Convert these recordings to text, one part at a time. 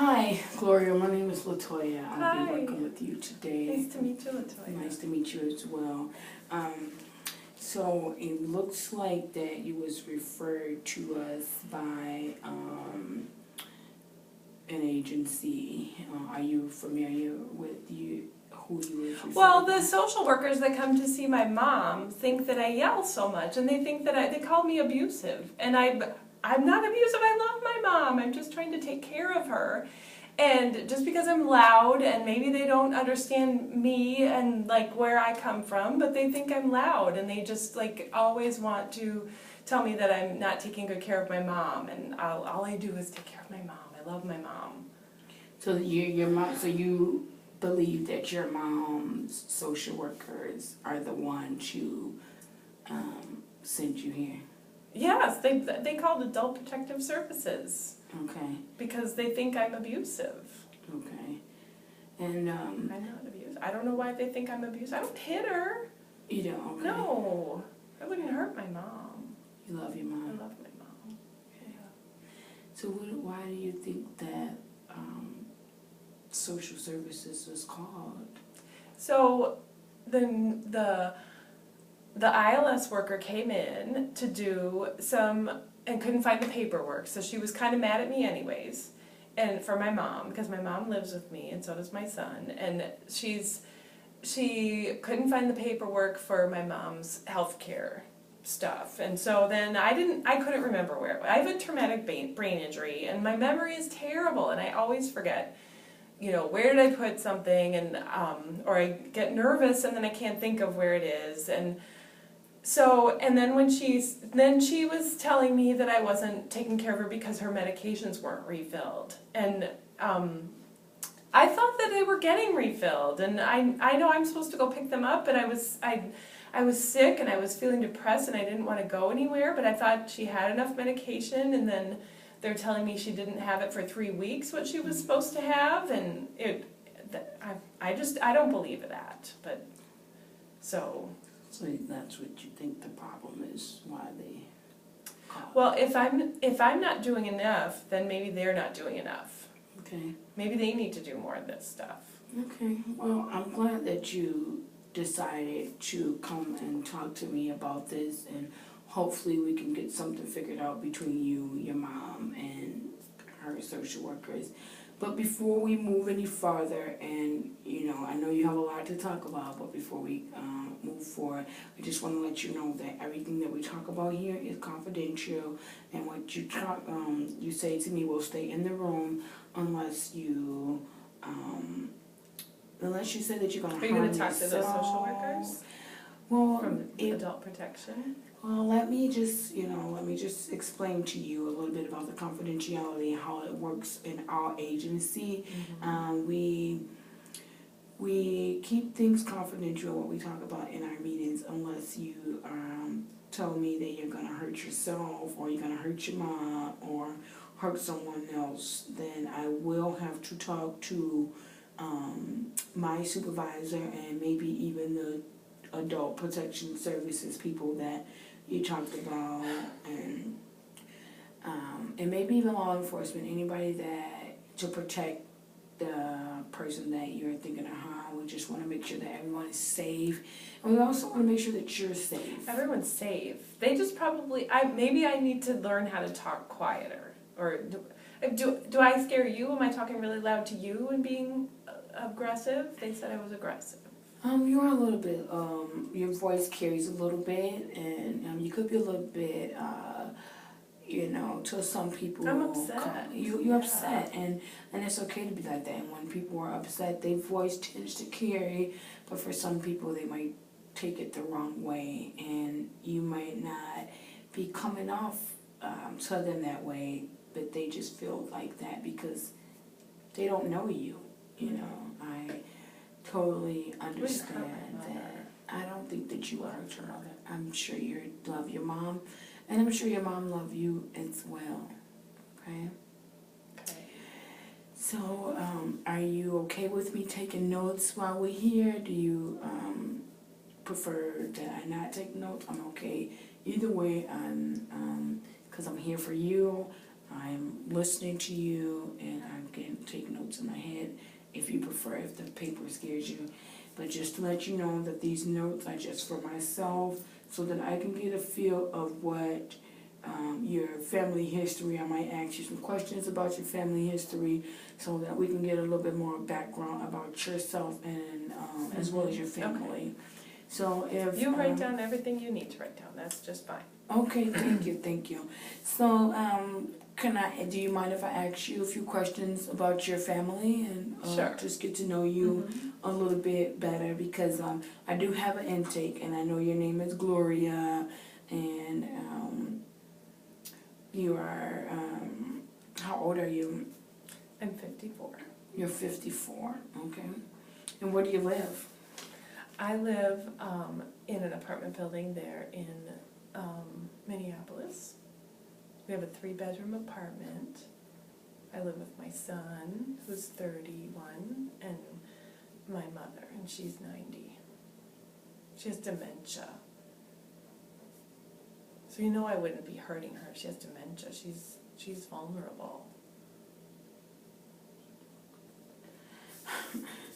Hi, Gloria. My name is Latoya. I'll Hi. be working with you today. Nice to meet you, Latoya. Nice to meet you as well. So it looks like that you was referred to us by an agency. Are you familiar with who you was referred Well, by? the social workers that come to see my mom think that I yell so much, and they think that they call me abusive. And I'm not abusive. I love my mom. I'm just trying to take care of her. And just because I'm loud, and maybe they don't understand me and like where I come from, but they think I'm loud, and they just like always want to tell me that I'm not taking good care of my mom. And all I do is take care of my mom. I love my mom. So your mom. So you believe that your mom's social workers are the ones who sent you here? Yes, they called Adult Protective Services Okay. because they think I'm abusive. Okay. And I'm not abusive. I don't know why they think I'm abusive. I don't hit her. you don't. Okay. No, I wouldn't hurt my mom. You love your I mom. love my mom. Okay. So why do you think that social services was called? So the ILS worker came in to do some and couldn't find the paperwork, so she was kind of mad at me anyways. And for my mom, because my mom lives with me and so does my son, and she couldn't find the paperwork for my mom's health care stuff. And so then I couldn't remember where it was. I have a traumatic brain injury, and my memory is terrible, and I always forget, where did I put something, and or I get nervous and then I can't think of where it is. And so, and then she was telling me that I wasn't taking care of her because her medications weren't refilled. And I thought that they were getting refilled, and I know I'm supposed to go pick them up, but I was sick and I was feeling depressed and I didn't want to go anywhere, but I thought she had enough medication, and then they're telling me she didn't have it for 3 weeks, what she was supposed to have, and I don't believe that, but so. So that's what you think the problem is, why they called? Well, if I'm not doing enough, then maybe they're not doing enough. Okay. Maybe they need to do more of this stuff. Okay. Well, I'm glad that you decided to come and talk to me about this, and hopefully we can get something figured out between you, your mom, and her social workers. But before we move any farther, and I know you have a lot to talk about, but before we move forward, I just want to let you know that everything that we talk about here is confidential, and what you say to me will stay in the room unless you say that you're going to harm yourself. Are you going to talk to those social workers? Well, from Adult Protection? Well, let me just explain to you a little bit about the confidentiality and how it works in our agency. Mm-hmm. We keep things confidential, what we talk about in our meetings, unless you tell me that you're going to hurt yourself, or you're going to hurt your mom, or hurt someone else. Then I will have to talk to my supervisor, and maybe even the Adult Protection Services people that you talked about, and maybe even law enforcement, anybody to protect the person that you're thinking of harm. We just want to make sure that everyone is safe, and we also want to make sure that you're safe. Everyone's safe. They just probably, maybe I need to learn how to talk quieter. Or do I scare you? Am I talking really loud to you and being aggressive? They said I was aggressive. You're a little bit, your voice carries a little bit, and you could be a little bit, to some people. I'm upset. You're upset, and it's okay to be like that. And when people are upset, their voice tends to carry, but for some people, they might take it the wrong way, and you might not be coming off to them that way, but they just feel like that because they don't know you, I totally understand that. I don't think that you will hurt your mother. I'm sure you love your mom, and I'm sure your mom loves you as well. Okay? Okay. So, are you okay with me taking notes while we're here? Do you prefer that I not take notes? I'm okay either way. Because I'm here for you. I'm listening to you and I'm going to take notes in my head if you prefer, if the paper scares you. But just to let you know that these notes are just for myself so that I can get a feel of what your family history. I might ask you some questions about your family history so that we can get a little bit more background about yourself and as well as your family. Okay. So if You write down everything you need to write down. That's just fine. Okay, thank you. So, do you mind if I ask you a few questions about your family and Sure. just get to know you a little bit better because I do have an intake and I know your name is Gloria and you are, how old are you? I'm 54. You're 54, okay. And where do you live? I live in an apartment building there in Minneapolis. We have a 3-bedroom apartment. I live with my son, who's 31, and my mother, and she's 90. She has dementia. So you know I wouldn't be hurting her. She has dementia. She's vulnerable.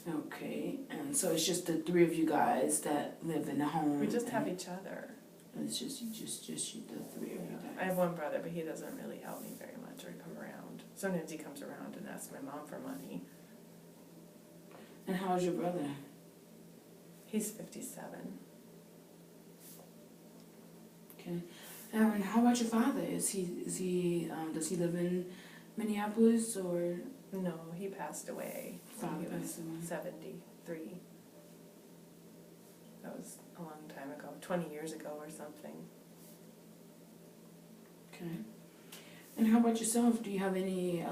Okay, and so it's just the 3 of you guys that live in the home. We just have each other. It's just you, the 3 of you guys. I have one brother, but he doesn't really help me very much or come around. Sometimes he comes around and asks my mom for money. And how's your brother? He's 57. Okay. And how about your father? Does he live in Minneapolis or? No, he passed away when he was 73. That was a long time ago, 20 years ago or something. Okay. And how about yourself? Do you have any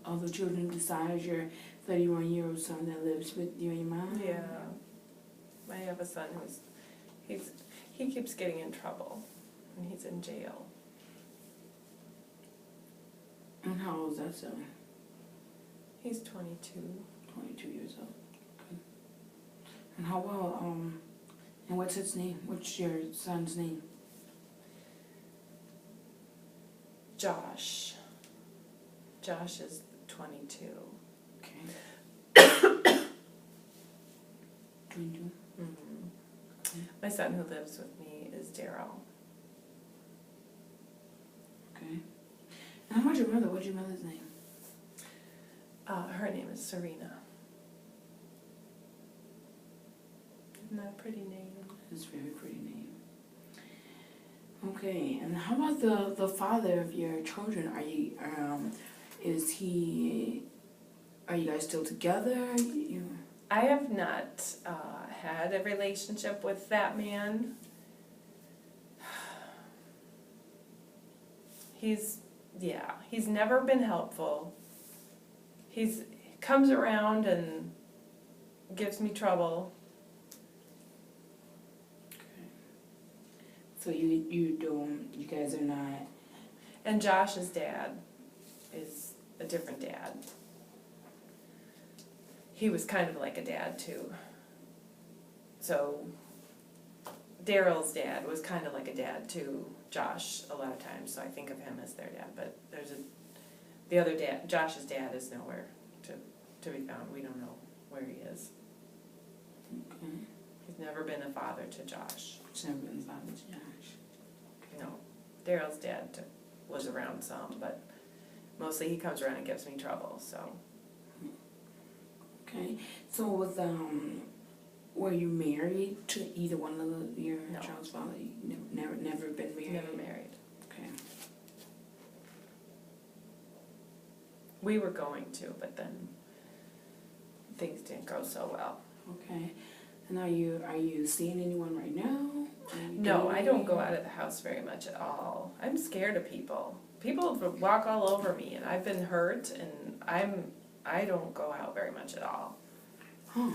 other children besides your 31-year-old son that lives with you and your mom? Yeah. I have a son he keeps getting in trouble, and he's in jail. And how old is that son? He's 22. 22 years old. Okay. And how well, and what's his name? What's your son's name? Josh. Josh is 22. Okay. 22. Mm-hmm. My son who lives with me is Daryl. Okay. And how about your mother? What's your mother's name? Her name is Serena. Isn't that a pretty name? It's a very pretty name. Okay, and how about the father of your children? Are you are you guys still together? I have not had a relationship with that man. He's never been helpful. He comes around and gives me trouble. Okay. So you guys are not. And Josh's dad is a different dad. He was kind of like a dad too. So Daryl's dad was kind of like a dad to Josh a lot of times, so I think of him as their dad. But the other dad, Josh's dad, is nowhere to be found. We don't know where he is. Okay. He's never been a father to Josh. He's never been a father to Josh. Okay. No. Daryl's dad was around some, but mostly he comes around and gives me trouble, so. Okay. So were you married to either one of your No. child's father? You never been married? Never married. Okay. We were going to, but then things didn't go so well. Okay. And are you seeing anyone right now? No, I don't go out of the house very much at all. I'm scared of people. People walk all over me, and I've been hurt, and I don't go out very much at all. Huh.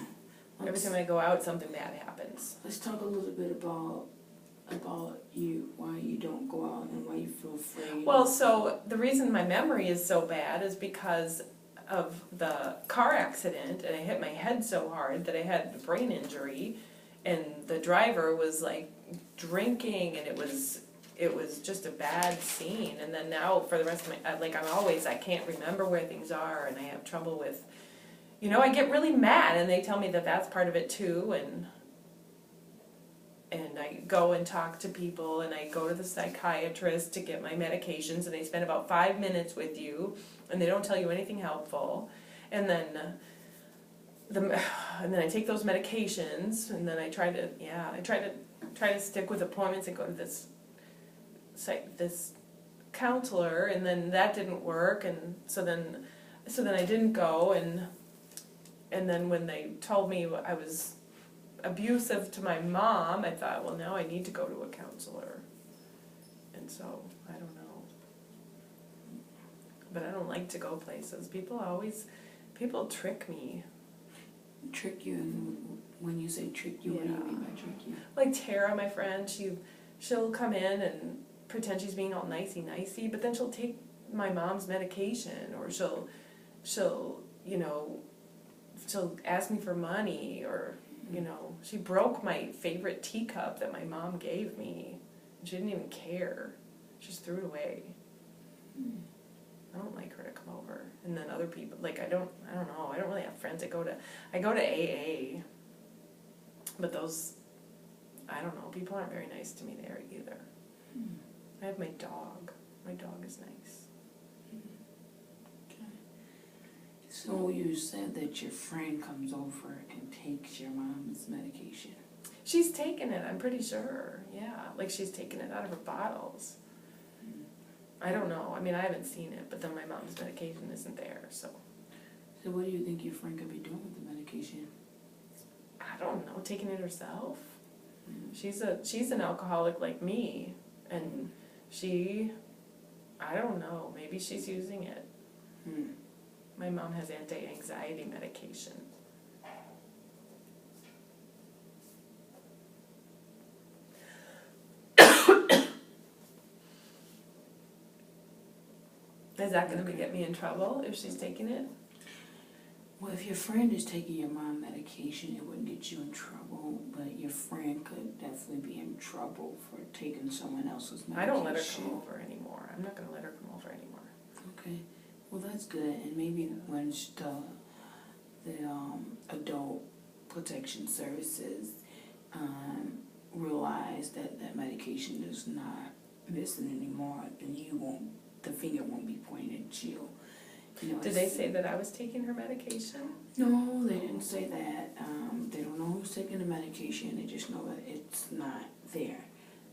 Every time I go out, something bad happens. Let's talk a little bit about you, why you don't go out and why you feel afraid. Well, so the reason my memory is so bad is because of the car accident, and I hit my head so hard that I had a brain injury, and the driver was like drinking, and it was it was just a bad scene. And then now for the rest of my, like I can't remember where things are, and I have trouble with, I get really mad, and they tell me that that's part of it too, and I go and talk to people, and I go to the psychiatrist to get my medications, and they spend about 5 minutes with you, and they don't tell you anything helpful, and then I take those medications, and then I try to stick with appointments and go to this counselor, and then that didn't work, and so then I didn't go, and then when they told me I was abusive to my mom, I thought, well, now I need to go to a counselor. And so, I don't know. But I don't like to go places. People trick me. Trick you, and when you say trick you, what do you mean by trick you? Like Tara, my friend, she'll come in and pretend she's being all nicey, but then she'll take my mom's medication, or she'll ask me for money, or she broke my favorite teacup that my mom gave me. She didn't even care. She just threw it away. I don't like her to come over. And then other people, like I don't know. I don't really have friends. I go to AA. But those, I don't know. People aren't very nice to me there either. I have my dog. My dog is nice. Okay. So you said that your friend comes over and takes your mom's medication. She's taken it, I'm pretty sure. Yeah, like she's taken it out of her bottles. I don't know. I mean, I haven't seen it, but then my mom's medication isn't there, so. So what do you think your friend could be doing with the medication? I don't know, taking it herself. She's an alcoholic like me, and I don't know, maybe she's using it. My mom has anti-anxiety medication. Is that going to get me in trouble if she's taking it? Well, if your friend is taking your mom medication, it wouldn't get you in trouble, but your friend could definitely be in trouble for taking someone else's medication. I don't let her come over anymore. I'm not going to let her come over anymore. Okay. Well, that's good. And maybe when the adult protection services realize that medication is not missing anymore, then the finger won't be pointed at you. Did they say that I was taking her medication? No, they didn't say that. They don't know who's taking the medication. They just know that it's not there.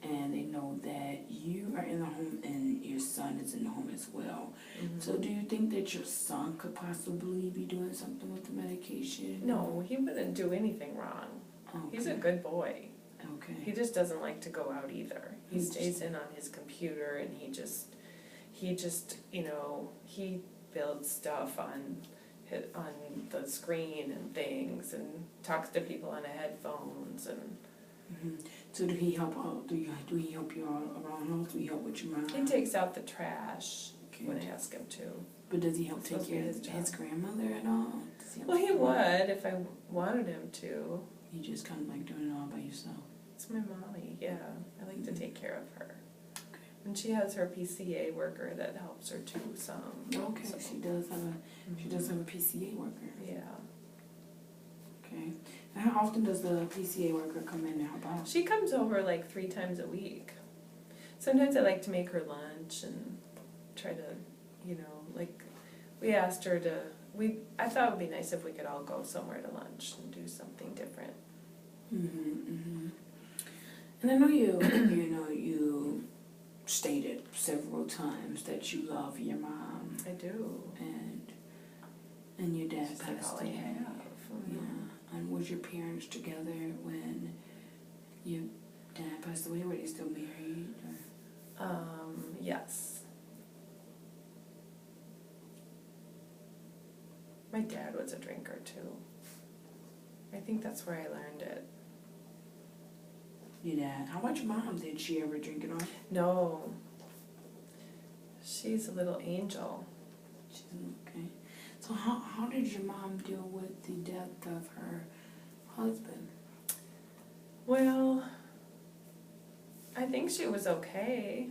And they know that you are in the home and your son is in the home as well. So do you think that your son could possibly be doing something with the medication? No, he wouldn't do anything wrong. Okay. He's a good boy. Okay. He just doesn't like to go out either. He stays in on his computer, and he builds stuff on the screen and things, and talks to people on the headphones, and So do he help out? Do he help you out around the house? Do he help with your mom? he takes out the trash when I ask him to. But does he help take care of his grandmother at all? Well, he would if I wanted him to. You just kind of like doing it all by yourself? It's my mommy, yeah. I like to take care of her. Okay. And she has her PCA worker that helps her too some. Okay, so she does have a PCA worker. Yeah. Okay. And how often does the PCA worker come in and help out? She comes over like 3 times a week. Sometimes I like to make her lunch and try to, like, we asked her to, I thought it would be nice if we could all go somewhere to lunch and do something different. And I know you stated several times that you love your mom. I do. And your dad She's passed like all I away. have. Yeah. And was your parents together when your dad passed away? Were they still married? Or? Yes. My dad was a drinker too. I think that's where I learned it. Your dad. How much mom did she ever drink it on? No. She's a little angel. Okay. So how did your mom deal with the death of her husband? Well, I think she was okay.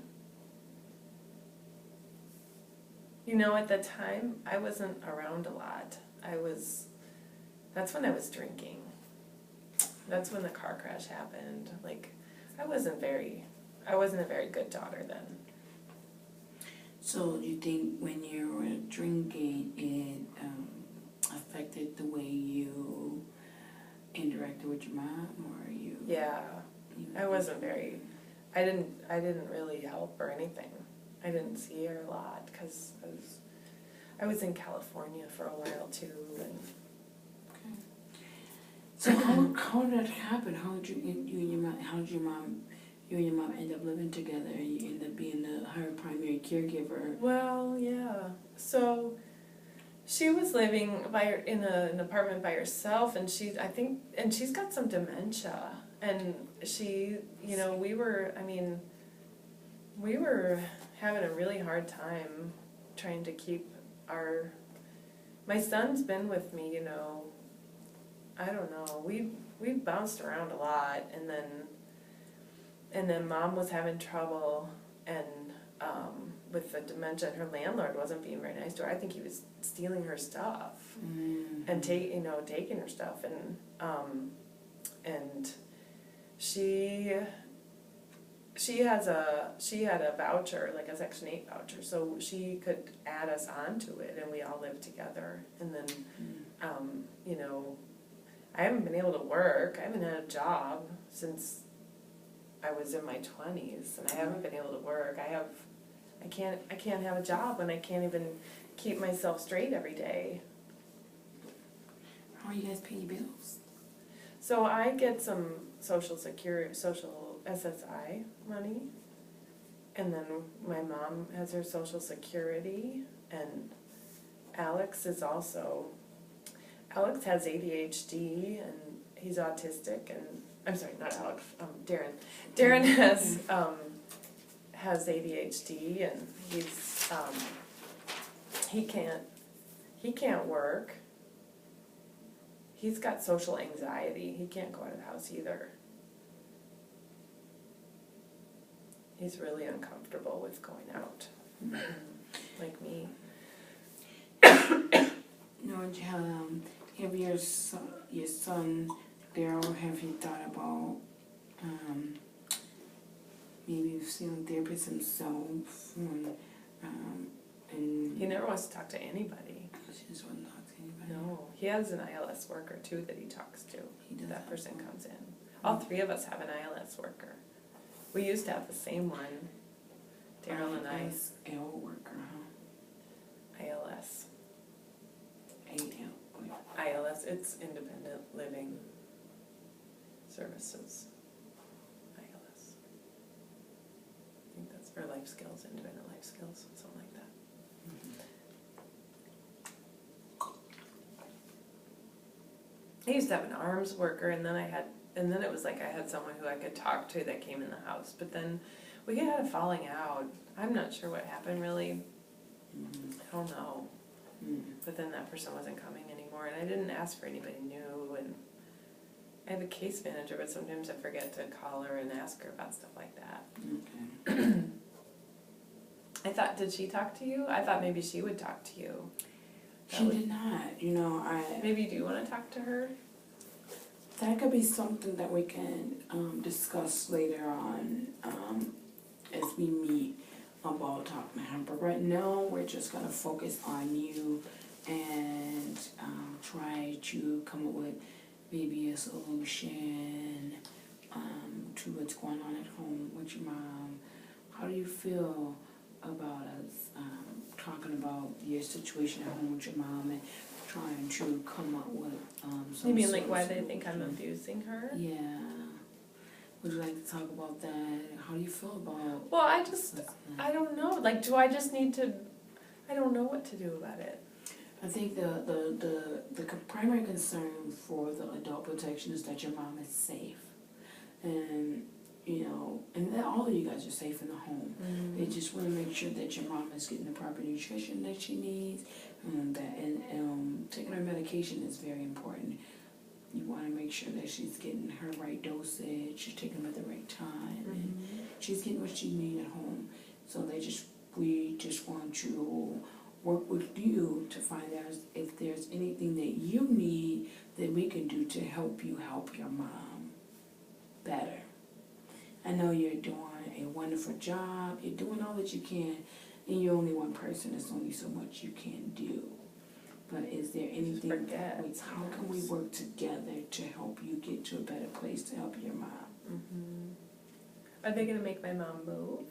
You know, at the time, I wasn't around a lot. That's when I was drinking. That's when the car crash happened. Like, I wasn't a very good daughter then. So do you think when you were drinking, it affected the way you interacted with your mom, or you? Yeah, I wasn't very. I didn't really help or anything. I didn't see her a lot because I was in California for a while too, and. Okay. So how did that happen? How did you and your mom end up living together? You end up being her primary caregiver. Well, yeah. So she was living in an apartment by herself, and she's got some dementia, and she, you know, we were having a really hard time trying to keep my son's been with me, you know, I don't know, we bounced around a lot, and then mom was having trouble, and with the dementia, her landlord wasn't being very nice to her. I think he was stealing her stuff and taking her stuff, and she had a voucher, like a Section 8 voucher, so she could add us onto it, and we all lived together. And then, you know, I haven't been able to work. I haven't had a job since I was in my 20s, and I haven't been able to work. I can't have a job when I can't even keep myself straight every day. How are you guys paying your bills? So I get some social SSI money, and then my mom has her Social Security, and Alex has ADHD, and he's autistic, and I'm sorry, not Alex, Darren. Darren has ADHD, and he can't work. He's got social anxiety. He can't go out of the house either. He's really uncomfortable with going out, like me. Have your son, Daryl, have you thought about maybe seeing a therapist himself? And He never wants to talk to anybody. He just wouldn't talk to anybody. No, he has an ILS worker too that he talks to. He does. That person comes in. All three of us have an ILS worker. We used to have the same one, Daryl and I. ILS worker, huh? ILS. A-L. ILS, it's Independent Living Services. ILS. I think that's, or Life Skills, Independent Life Skills, something like that. I used to have an arms worker, and then it was like I had someone who I could talk to that came in the house. But then we had a falling out. I'm not sure what happened really. I don't know. But then that person wasn't coming anymore, and I didn't ask for anybody new. And I have a case manager, but sometimes I forget to call her and ask her about stuff like that. Okay. Did she talk to you? I thought maybe she would talk to you. She did not. You know, Maybe you do want to talk to her? That could be something that we can discuss later on as we meet about talking to her. But right now, we're just going to focus on you and try to come up with maybe a solution to what's going on at home with your mom. How do you feel about us talking about your situation at home with your mom and trying to come up with some You mean sort like of why they think I'm solution? abusing her? Yeah. Would you like to talk about that? How do you feel about? Well, I don't know. Like, do I just need to? I don't know what to do about it. I think the primary concern for the adult protection is that your mom is safe, and you know, and that all of you guys are safe in the home. They just want to make sure that your mom is getting the proper nutrition that she needs, and taking her medication is very important. You want to make sure that she's getting her right dosage, she's taking them at the right time, and she's getting what she needs at home. So we just want to work with you to find out if there's anything that you need that we can do to help you help your mom better. I know you're doing a wonderful job, you're doing all that you can, and you're only one person, there's only so much you can do. But is there anything how can we work together to help you get to a better place to help your mom? Are they gonna make my mom move?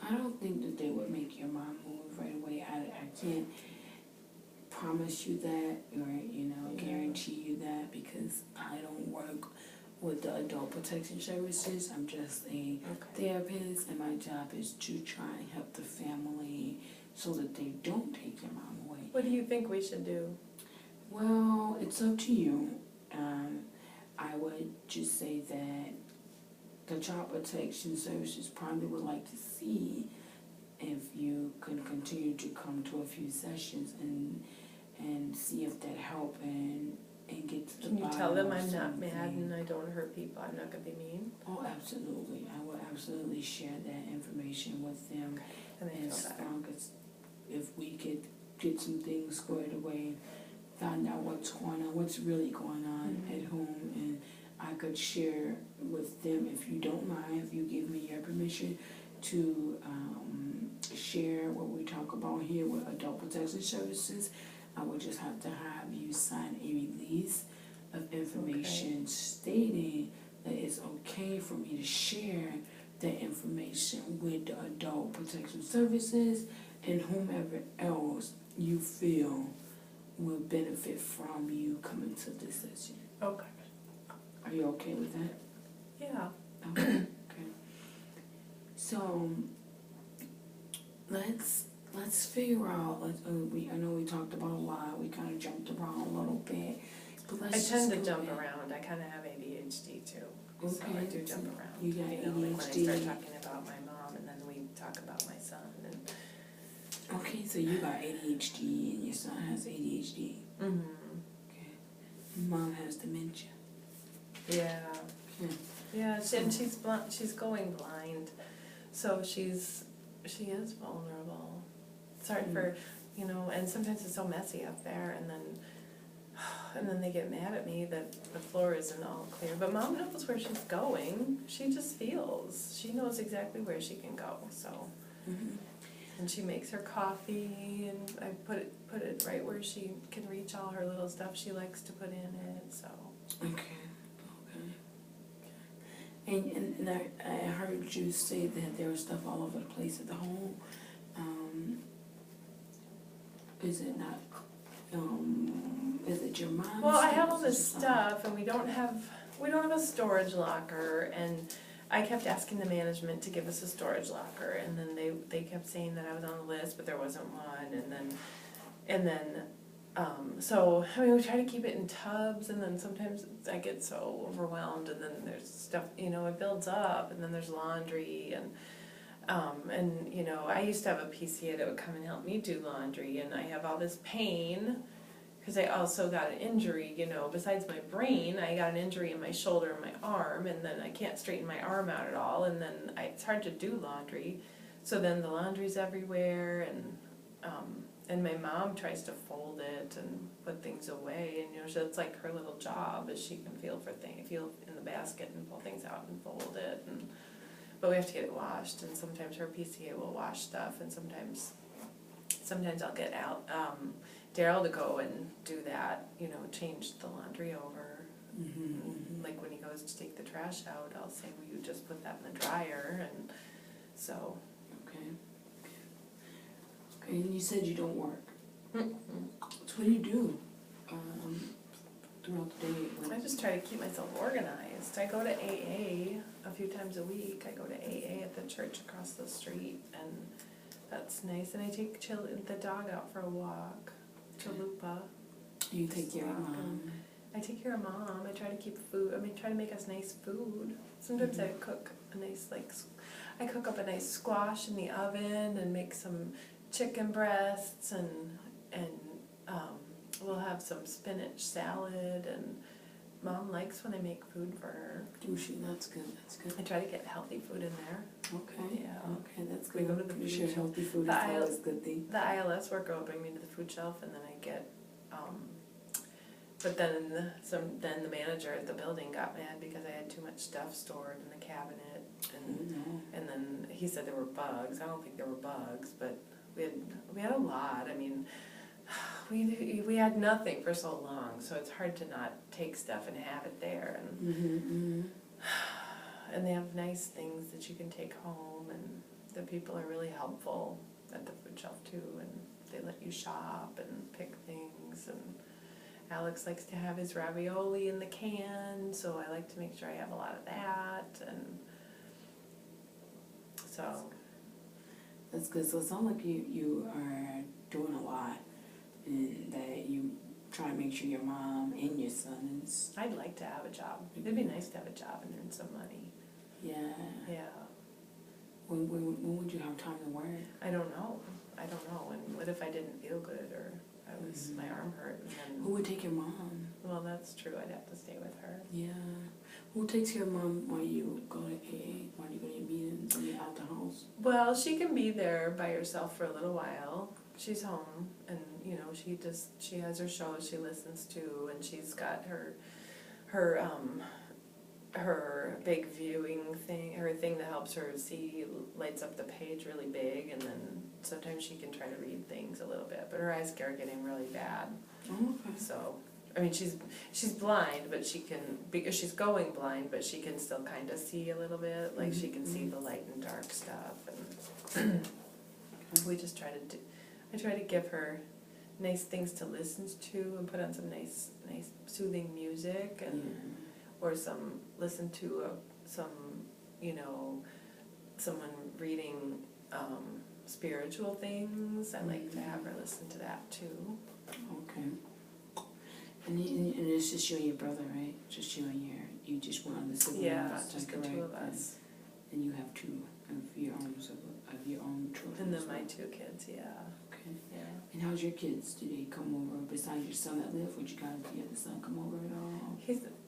I don't think that they would make your mom move right away. I can't promise you that or, guarantee you that because I don't work with the adult protection services. I'm just a therapist, and my job is to try and help the family so that they don't take your mom away. What do you think we should do? Well, it's up to you. I would just say that the Child Protection Services probably would like to see if you can continue to come to a few sessions and see if that help and get to the bottom. Can you tell them I'm not something. mad and I don't hurt people? I'm not gonna be mean? Oh, absolutely. I will absolutely share that information with them. And As long as if we could get some things squared away, find out what's going on, what's really going on at home, and I could share with them, if you don't mind, if you give me your permission to share what we talk about here with Adult Protection Services. I would just have to have you sign a release of information stating that it's okay for me to share that information with the Adult Protection Services and whomever else you feel will benefit from you coming to this session. Okay. Are you okay with that? Yeah. Okay. So let's figure out. I know we talked about a lot. We kind of jumped around a little bit, but let's. I tend to jump around. I kind of have ADHD too, so I do jump around. You got ADHD. Like when I start talking about my mom, and then we talk about my son. And okay, so you got ADHD, and your son has ADHD. Okay. Mom has dementia. Yeah. Yeah, and she's blind. She's going blind, so she is vulnerable. It's hard for, and sometimes it's so messy up there, and then they get mad at me that the floor isn't all clear. But Mom knows where she's going. She just feels. She knows exactly where she can go. So, and she makes her coffee, and I put it right where she can reach all her little stuff she likes to put in it. So. Okay. And I heard you say that there was stuff all over the place at the home. Is it not? Is it your mom's? Well, I have all this stuff, and we don't have a storage locker, and I kept asking the management to give us a storage locker, and then they kept saying that I was on the list, but there wasn't one, and then. So, we try to keep it in tubs, and then sometimes I get so overwhelmed, and then there's stuff, it builds up, and then there's laundry, and I used to have a PCA that would come and help me do laundry, and I have all this pain, because I also got an injury, besides my brain, I got an injury in my shoulder and my arm, and then I can't straighten my arm out at all, and then it's hard to do laundry, so then the laundry's everywhere, and my mom tries to fold it and put things away, and so it's like her little job is she can feel in the basket and pull things out and fold it, but we have to get it washed, and sometimes her PCA will wash stuff, and sometimes I'll get out Daryl to go and do that, change the laundry over. Like when he goes to take the trash out, I'll say, will you just put that in the dryer, and so. And you said you don't work. So what do you do throughout the day? I just try to keep myself organized. I go to AA a few times a week. I go to AA at the church across the street, and that's nice. And I take the dog out for a walk, Chalupa. You take care of Mom. I take care of Mom. I try to keep food. Try to make us nice food. Sometimes I cook I cook up a nice squash in the oven and make some chicken breasts and we'll have some spinach salad, and Mom likes when I make food for her. Oh, shoot, that's good. That's good. I try to get healthy food in there. Okay. Yeah. Okay, that's We good. go to the Pretty food sure shelf. healthy food is The aisle- always a good thing. The ILS worker will bring me to the food shelf, and then I get, but then the manager at the building got mad because I had too much stuff stored in the cabinet, and No. and then he said there were bugs. I don't think there were bugs, but we had a lot. I mean, we had nothing for so long, so it's hard to not take stuff and have it there. And and they have nice things that you can take home, and the people are really helpful at the food shelf too, and they let you shop and pick things. And Alex likes to have his ravioli in the can, so I like to make sure I have a lot of that. And so That's good. So it sounds like you are doing a lot, and that you try to make sure your mom and your son is. I'd like to have a job. It'd be nice to have a job and earn some money. Yeah. Yeah. When would you have time to work? I don't know. And what if I didn't feel good, or my arm hurt, and then, Who would take your mom? well, that's true. I'd have to stay with her. Yeah. Who takes your mom while you go to AA? While you go to your meetings and you're out the house? Well, she can be there by herself for a little while. She's home, and she has her shows she listens to, and she's got her big viewing thing, her thing that helps her see, lights up the page really big, and then sometimes she can try to read things a little bit, but her eyes are getting really bad. Oh, okay. So, I mean, she's blind, but she can, because she's going blind, but she can still kind of see a little bit, like she can see the light and dark stuff, and we just I try to give her nice things to listen to, and put on some nice soothing music, and or listen to someone reading spiritual things. I like to have her listen to that too. Okay. And it's just you and your brother, right? Just you and you just one other sibling? Yeah, is just that the two correct? of us. And you have two of your own children? And then as well? my two kids, yeah. Okay. Yeah. And how's your kids? Do they come over besides your son that live? Would you guys, the other son, come over at all?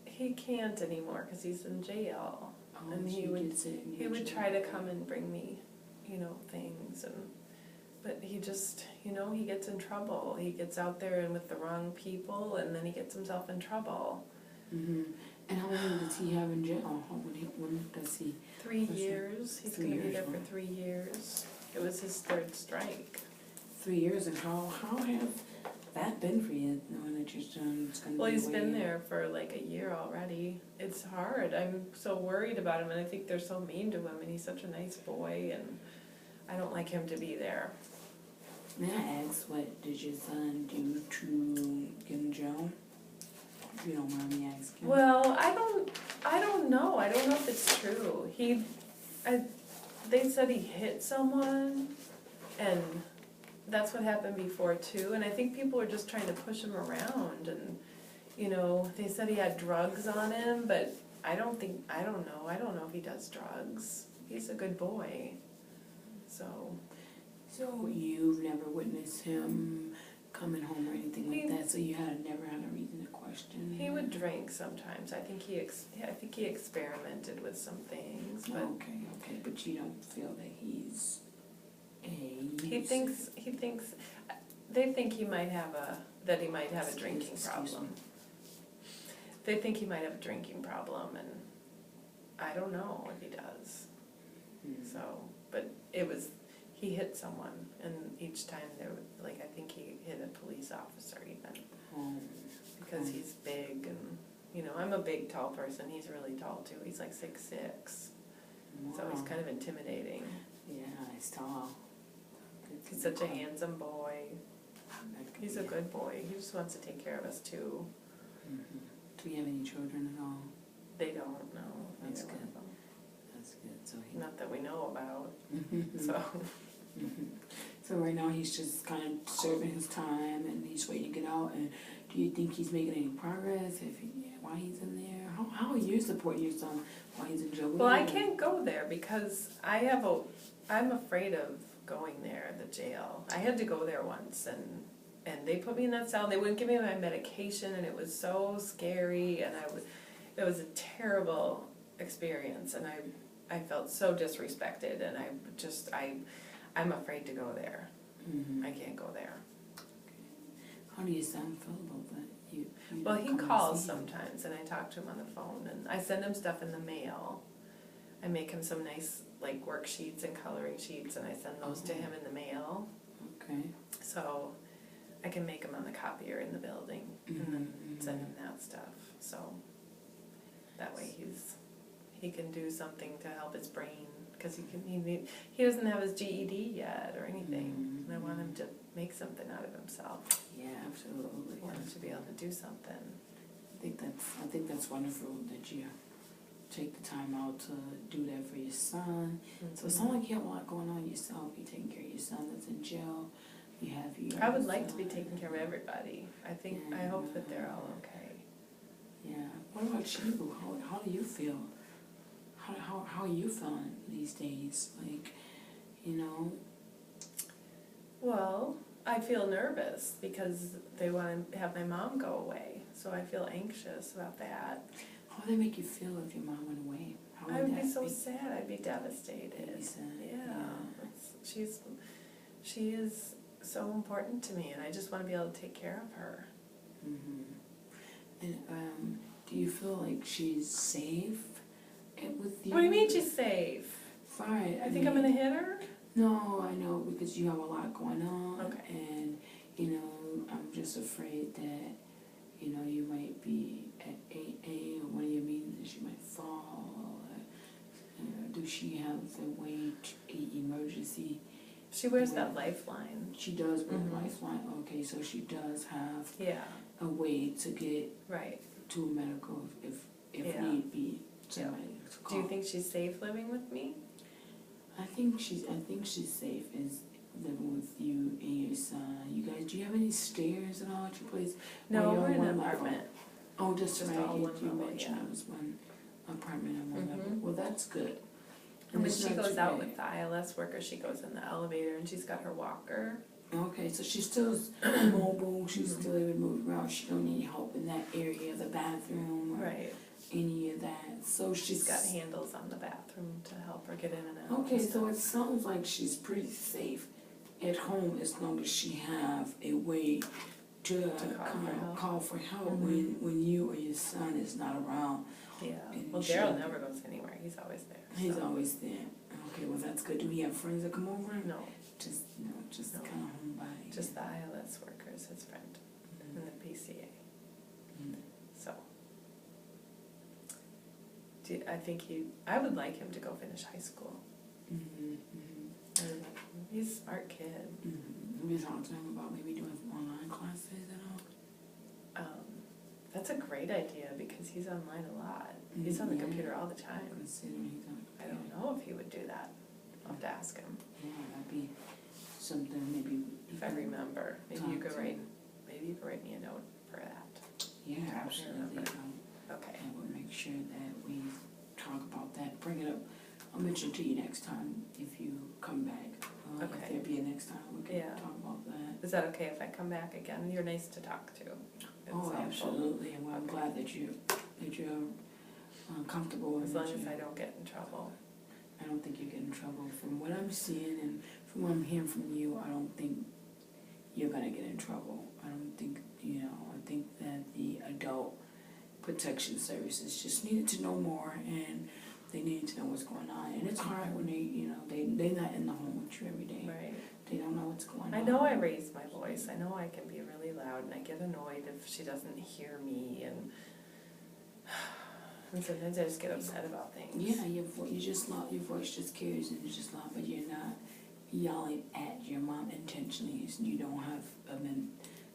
He can't anymore because he's in jail. Oh, And so he you would- did say you He would mentioned try to that. come and bring me, things, but he just, he gets in trouble. He gets out there and with the wrong people, and then he gets himself in trouble. Mm-hmm. And how long does he have in jail? When does he? 3 That's years. He's 3 going to be years, there for wow. 3 years. It was his third strike. 3 years, and how have that been for you, knowing that your son's going to be Well, he's been away? there for like a year already. It's hard. I'm so worried about him, and I think they're so mean to him, and he's such a nice boy, and I don't like him to be there. May I ask, what did your son do to get in jail? If you don't mind me asking. Well, I don't know. I don't know if it's true. They said he hit someone, and that's what happened before too. And I think people were just trying to push him around, and they said he had drugs on him, but I don't know. I don't know if he does drugs. He's a good boy. So you've never witnessed him coming home or anything like that, so you never had a reason to question He him? would drink sometimes. I think he experimented with some things, but Okay, but you don't feel that he's a he thinks they think he might have a drinking problem. They think he might have a drinking problem, and I don't know if he does. So, but he hit someone, and each time I think he hit a police officer even. Because he's big, and I'm a big, tall person. He's really tall too. He's like 6'6", so he's kind of intimidating. Yeah, he's tall. He's such a handsome boy. He's a good boy. He just wants to take care of us too. Do you have any children at all? They don't know. That's Neither one good. of them. That's good. So Not that we know about. So. So So right now he's just kind of serving his time, and he's waiting to get out. And do you think he's making any progress? While he's in there, how are you supporting your son while he's in jail? well, I can't go there because I'm afraid of going there, the jail. I had to go there once, and and they put me in that cell, and they wouldn't give me my medication, and it was so scary, and it was a terrible experience, and I felt so disrespected, and I'm afraid to go there. Mm-hmm. I can't go there. How do your son feel about that? You Well, don't he come and calls see him? sometimes, and I talk to him on the phone, and I send him stuff in the mail. I make him some nice like worksheets and coloring sheets, and I send those to him in the mail. Okay. So I can make them on the copier in the building, and then Mm-hmm. send him that stuff. So that way he can do something to help his brain, because he doesn't have his GED yet or anything, Mm-hmm. and I want him to make something out of himself. Yeah, absolutely. I want him to be able to do something. I think that's wonderful that you take the time out to do that for your son. So it sounds like you have a lot going on yourself. You're taking care of your son that's in jail. You have your. I would like to be taking care of everybody. I hope that they're all okay. Yeah. What about you? How do you feel? How are you feeling these days? Like, you know. Well, I feel nervous because they want to have my mom go away, so I feel anxious about that. How would that make you feel if your mom went away? How I would be that so sad. I'd be devastated. You'd be sad, Yeah. yeah. She is so important to me, and I just want to be able to take care of her. Mm-hmm. And do you feel like she's safe with you? What do you mean she's safe? Fine. I think I'm gonna hit her? No, I know, because you have a lot going on. Okay. And, I'm just afraid that, you might be at AA or one of your meetings and she might fall. Or, does she have the way to emergency? She wears that lifeline. She does wear Mhm. a lifeline. Okay, so she does have Yeah, a way to get right. to a medical if Yeah. need be. Somebody to Do call. you think she's safe living with me? I think she's safe as living with you and your son. You guys, do you have any stairs at all at your place? No, Or you're we're on in an one level? apartment. Oh, just Just right. all one You level, mentioned yeah. it was one apartment and one level. Mhm. Well, that's good. And when it's she not goes too out bad. with the ILS worker, she goes in the elevator and she's got her walker. Okay, so she's still mobile. She's still able to move around. She don't need help in that area, the bathroom, or Right. any of that. So She's got handles on the bathroom to help her get in and out. Okay, and so stuff. it sounds like she's pretty safe at home as long as she have a way to call for help Mhm. when you or your son is not around. Yeah. And Well, she- Daryl never goes anywhere. He's always there. He's so. always there. Okay, well that's good. Do we have friends that come over? No, Just No. kind of homebody. just the ILS worker is his friend Mhm. and the PCA. Mhm. So. I would like him to go finish high school. Mhm, mhm, And he's a smart kid. mhm. We talked to him about maybe doing some online classes and all. That's a great idea because he's online a lot. He's on the Yeah. computer all the time. Considering he's on the I don't know if he would do that. I'll have to ask him. Yeah, that'd be something maybe. If I remember, maybe you could Talk to write. him. Maybe you could write me a note for that. Yeah, I absolutely. remember. Okay. I will make sure that we talk about that, bring it up. I'll mention it to you next time if you come back. If Okay. there be a next time, we can Yeah. talk about that. Is that okay if I come back again? You're nice to talk to. It's Oh, helpful. absolutely, and well, I'm Okay. glad that you're comfortable. and As that long as you- I don't get in trouble. I don't think you get in trouble. From what I'm seeing and from what I'm hearing from you, I don't think you're gonna get in trouble. I don't think, I think that the adult protection services just needed to know more and they needed to know what's going on. And it's hard when they're not in the home with you every day. Right. They don't know what's going on. I know I raise my voice. I know I can be really loud and I get annoyed if she doesn't hear me and sometimes I just get upset about things. Yeah, your voice just carries and it's just loud, but you're not yelling at your mom intentionally. You don't have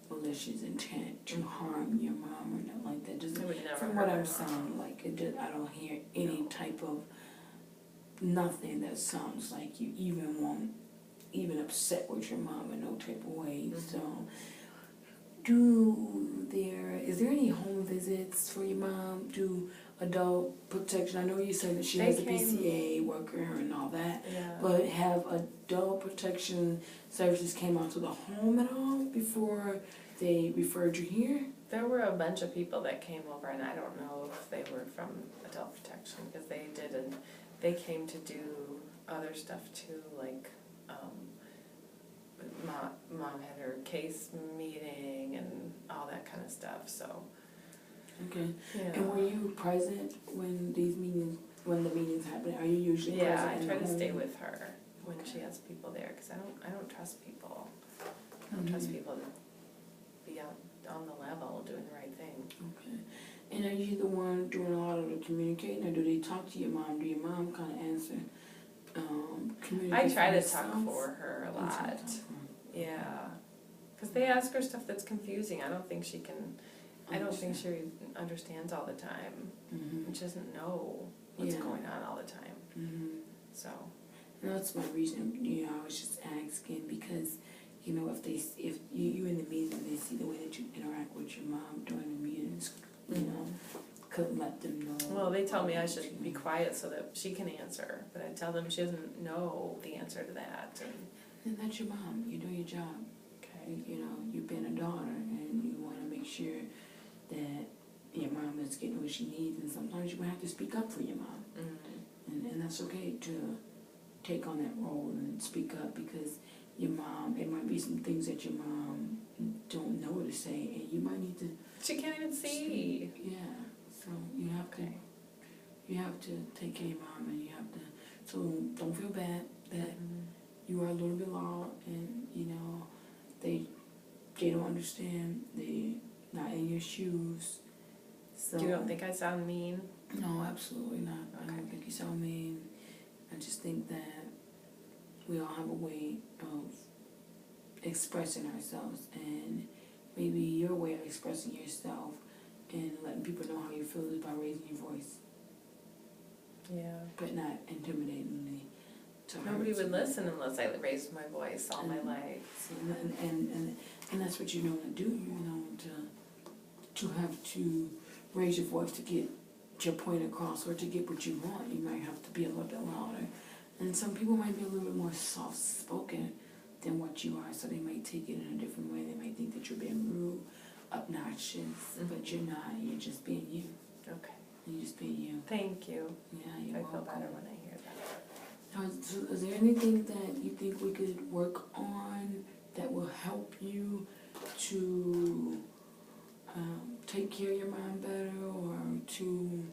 malicious intent to harm your mom or nothing like that. Just I would never from hurt what my I'm mom. sounding like, I don't hear any type of nothing that sounds like you even upset with your mom in no type of way. Mhm. So is there any home visits for your mom? Do adult protection, I know you said that she They has a came- PCA worker and all that, Yeah. but have adult protection services came out to the home at all before they referred you here? There were a bunch of people that came over, and I don't know if they were from adult protection, because they came to do other stuff too, like, mom had her case meeting and all that kind of stuff, so, Okay. yeah. And were you present when when the meetings happen? Are you usually Yeah, present I in try the to stay home? with her when she has people there, because I don't trust people. I don't trust Mhm. people to be out on the level doing the right thing. Okay. And are you the one doing a lot of the communicating, or do they talk to your mom? Do your mom kind of answer, communicate I try for to talk herself? for her a You talk lot. for her. Yeah, because they ask her stuff that's confusing. I don't think she understands all the time. Mhm. She doesn't know what's Yeah. going on all the time. Mhm. So, And that's my reason, I was just asking because, if you in the meeting, they see the way that you interact with your mom during the meetings, could let them know. well, they tell me I should be quiet so that she can answer, but I tell them she doesn't know the answer to that. And that's your mom, you're doing your job. Okay. You've been a daughter and you want to make sure that your mom is getting what she needs, and sometimes you might have to speak up for your mom. And that's okay to take on that role and speak up, because your mom, it might be some things that your mom don't know to say, and you might need to. She can't even see. Yeah, so you have to. Okay. You have to take care of your mom, and you have to. So don't feel bad that Mhm. you are a little bit loud, and they don't understand. They not in your shoes. So You don't think I sound mean? no, absolutely not. I don't Okay. think you sound mean. I just think that we all have a way of expressing ourselves, and maybe your way of expressing yourself and letting people know how you feel is by raising your voice, Yeah. but not intimidatingly to hurt Nobody would someone. listen unless I raised my voice all my life. So, and that's what you know to do, to have to raise your voice to get your point across, or to get what you want. You might have to be a little bit louder. And some people might be a little bit more soft-spoken than what you are, so they might take it in a different way. They might think that you're being rude, obnoxious, but you're not. You're just being you. Okay. You're just being you. Thank you. Yeah, you're I welcome. feel better when I hear that. So is there anything that you think we could work on that will help you to take care of your mom better, or to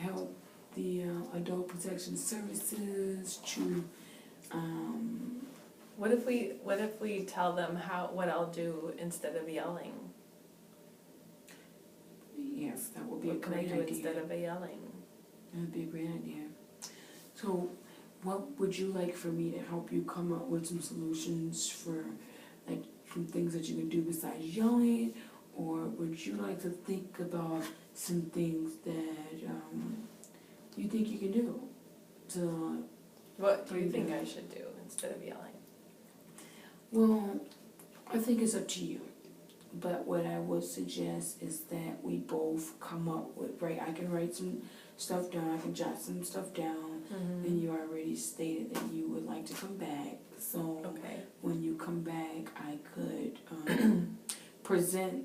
help the adult protection services to What if we tell them what I'll do instead of yelling? yes, that would be a What can I great do idea. instead of yelling? That would be a great idea. So what would you like for me to help you come up with some solutions for, like, some things that you can do besides yelling? Or would you like to think about some things that you think you can do to? What do you think I should do instead of yelling? Well, I think it's up to you. But what I would suggest is that we both come up with, right, I can write some stuff down, I can jot some stuff down, and you already stated that you would like to come back. So Okay. when you come back, I could present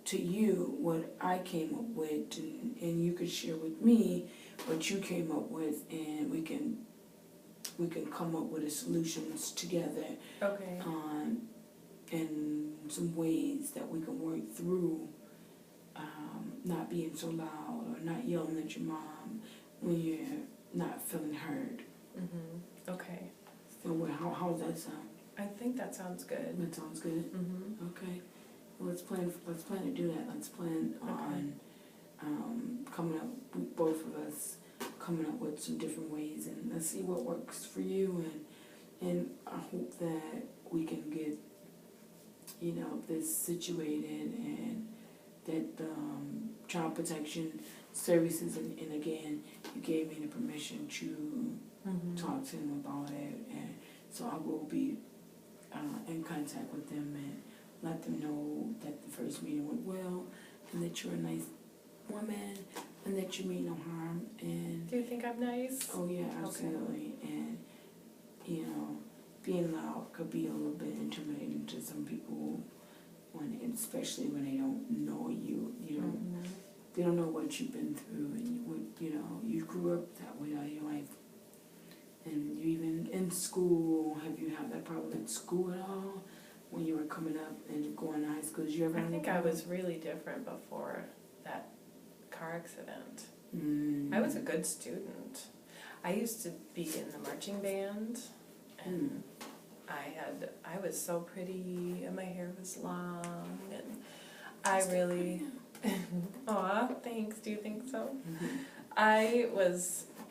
to you what I came up with, and you could share with me what you came up with, and we can come up with the solutions together Okay. and some ways that we can work through not being so loud or not yelling at your mom when you're not feeling heard. Okay. So how's that sound? I think that sounds good. That sounds good. Okay. Well, let's plan to do that. Let's plan on coming up with both of us, coming up with some different ways, and let's see what works for you, and I hope that we can get this situated, and that child protection services, and again, you gave me the permission to talk to them about it, and so I will be in contact with them, and let them know that the first meeting went well, and that you're a nice woman, and that you mean no harm, and Do you think I'm nice? oh yeah, absolutely, and you know, being loud could be a little bit intimidating to some people, especially when they don't know you, they don't know what you've been through, and what you grew up that way all your life, and you even in school. Have you had that problem in school at all when you were coming up and going to high school? Did you ever? I think I was really different before that car accident. I was a good student. I used to be in the marching band, and I was so pretty, and my hair was long, and I really, aw, thanks, do you think so? I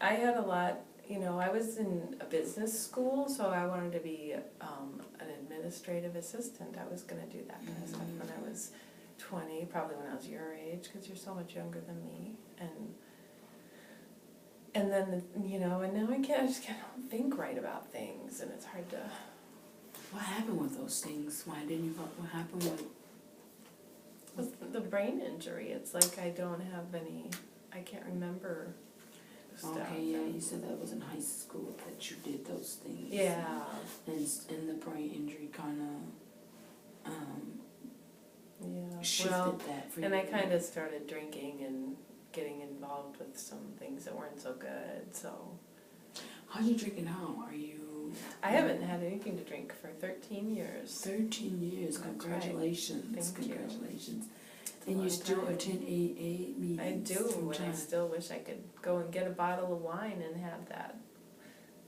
had a lot, I was in a business school, so I wanted to be an administrative assistant. I was going to do that kind of stuff when I was 20, probably when I was your age, because you're so much younger than me, and then, and now I just can't think right about things, and it's hard to... What happened with those things? Why didn't you? What happened with the brain injury? It's like I don't have any... I can't remember stuff. Okay, yeah, you said that was in high school that you did those things. Yeah. And the brain injury kind of shifted that for you. And I kind of started drinking and getting involved with some things that weren't so good, so... How'd you drink now? Are you... I haven't had anything to drink for 13 years. 13 years. That's Congratulations. Right. Thank Congratulations. And you still attend AA meetings? I do, and I still wish I could go and get a bottle of wine and have that.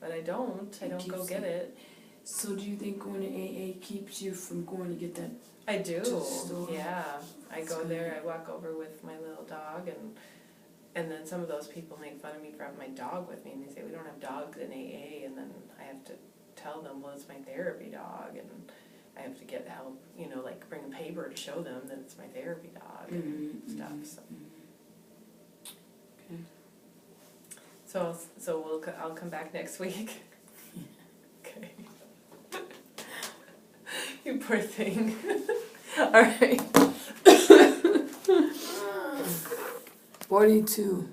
But I don't. I don't go get it. So do you think going to AA keeps you from going to get that? I do, to the store? yeah. I That's go good. there, I walk over with my little dog, and then some of those people make fun of me for having my dog with me, and they say, we don't have dogs in AA, and then I have to tell them, well, it's my therapy dog, and I have to get help, like bring a paper to show them that it's my therapy dog and stuff. So. Okay. So I'll come back next week. Okay. You poor thing. All right. 42.